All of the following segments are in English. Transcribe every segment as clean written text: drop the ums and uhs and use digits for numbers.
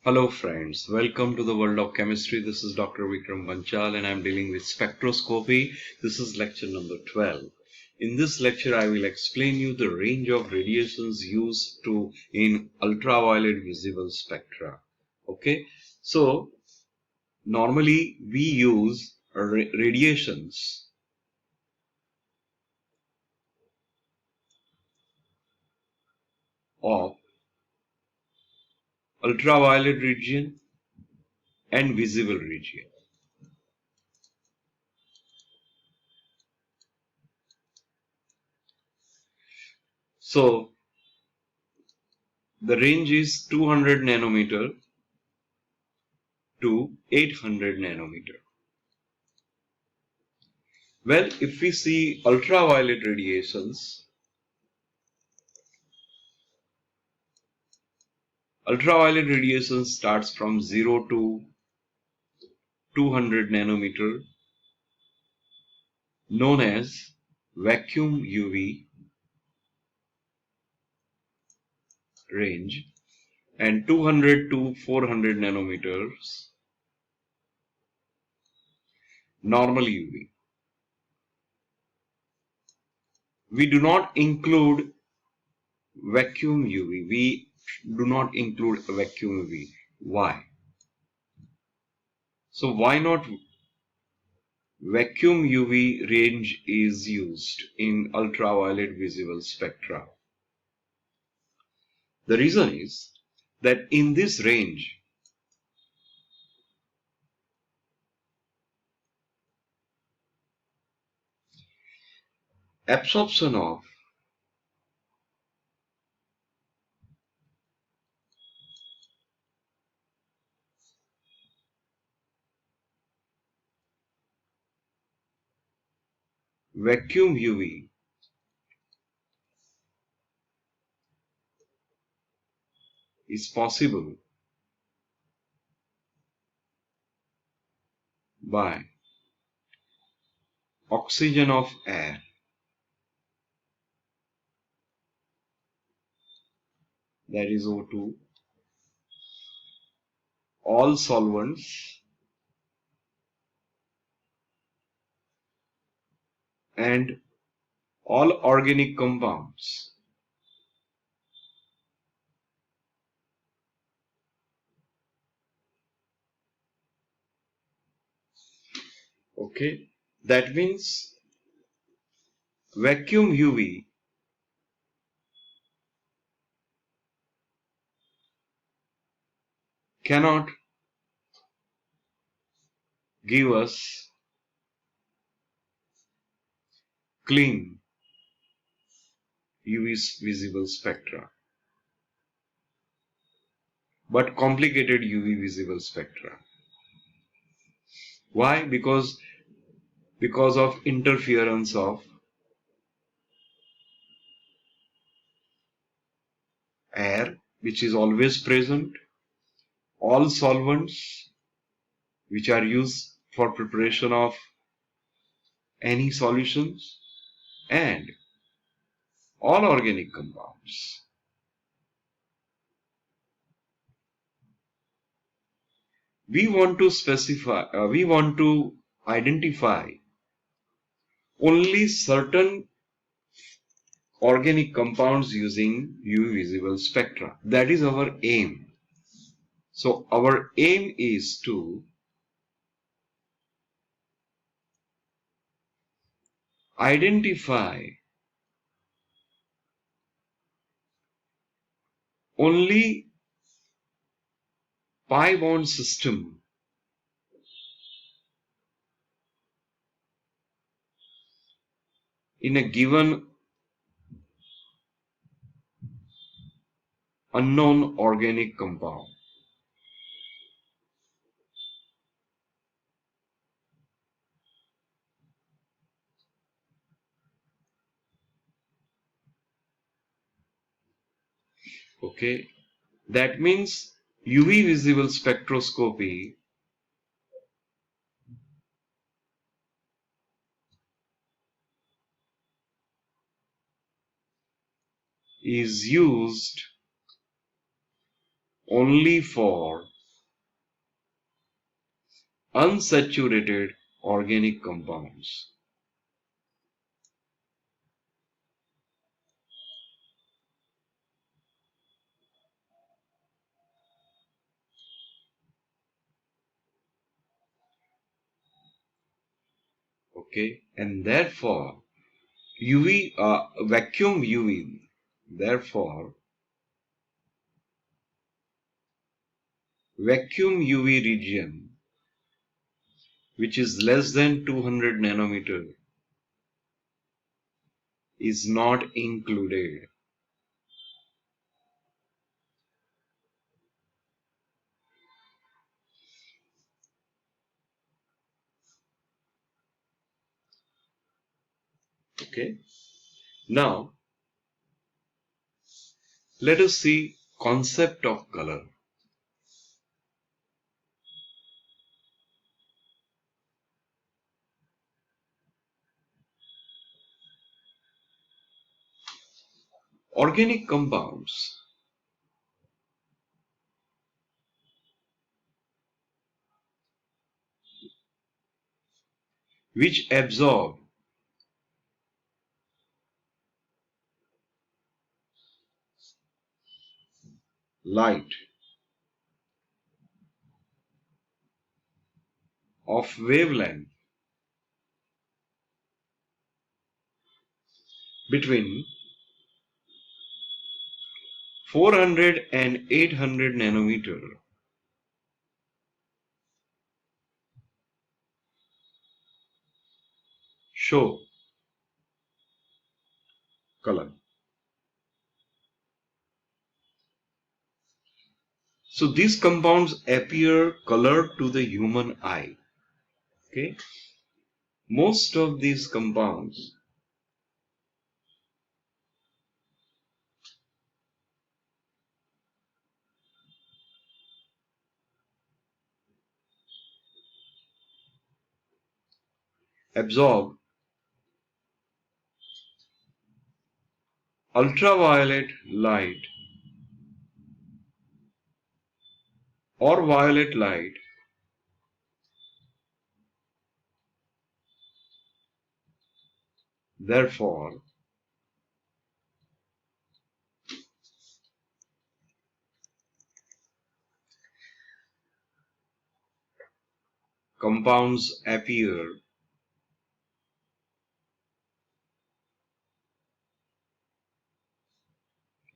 Hello friends, welcome to the world of chemistry. This is Dr. Vikram Banchal and I'm dealing with spectroscopy. This is lecture number 12. In this lecture, I will explain you the range of radiations used in ultraviolet visible spectra. Okay, so normally we use radiations of ultraviolet region and visible region. So the range is 200 nanometer to 800 nanometer. Well, if we see ultraviolet radiations starts from 0 to 200 nanometer, known as vacuum UV range, and 200 to 400 nanometers, normal UV. We do not include vacuum UV. We do not include vacuum UV. Why? So why not vacuum UV range is used in ultraviolet visible spectra? The reason is that in this range, absorption of vacuum UV is possible by oxygen of air, that is O2, all solvents, and all organic compounds. Okay, that means vacuum UV cannot give us clean UV visible spectra, but complicated UV visible spectra. Why? Because of interference of air, which is always present, all solvents which are used for preparation of any solutions, and all organic compounds. We want to identify only certain organic compounds using UV visible spectra. That is our aim. So our aim is to identify only pi bond system in a given unknown organic compound. Okay, that means UV visible spectroscopy is used only for unsaturated organic compounds. Okay, and therefore vacuum UV, therefore vacuum UV region which is less than 200 nanometer is not included. Okay, now let us see concept of color. Organic compounds which absorb light of wavelength between 400 and 800 nanometer show color. So these compounds appear colored to the human eye. Okay, most of these compounds absorb ultraviolet light or violet light therefore compounds appear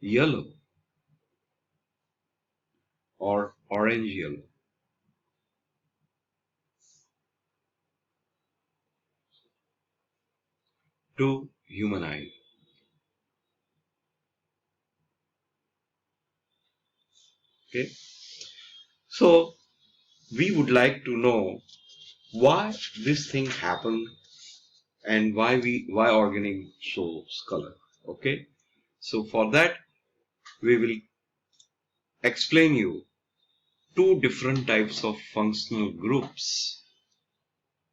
yellow or orange yellow to human eye. Okay, so we would like to know why this thing happened and why organic shows color. Okay, so for that we will explain you two different types of functional groups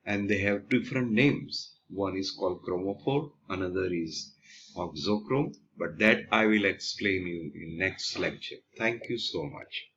and they have different names. One is called chromophore, another is oxochrome, but that I will explain you in next lecture. Thank you so much.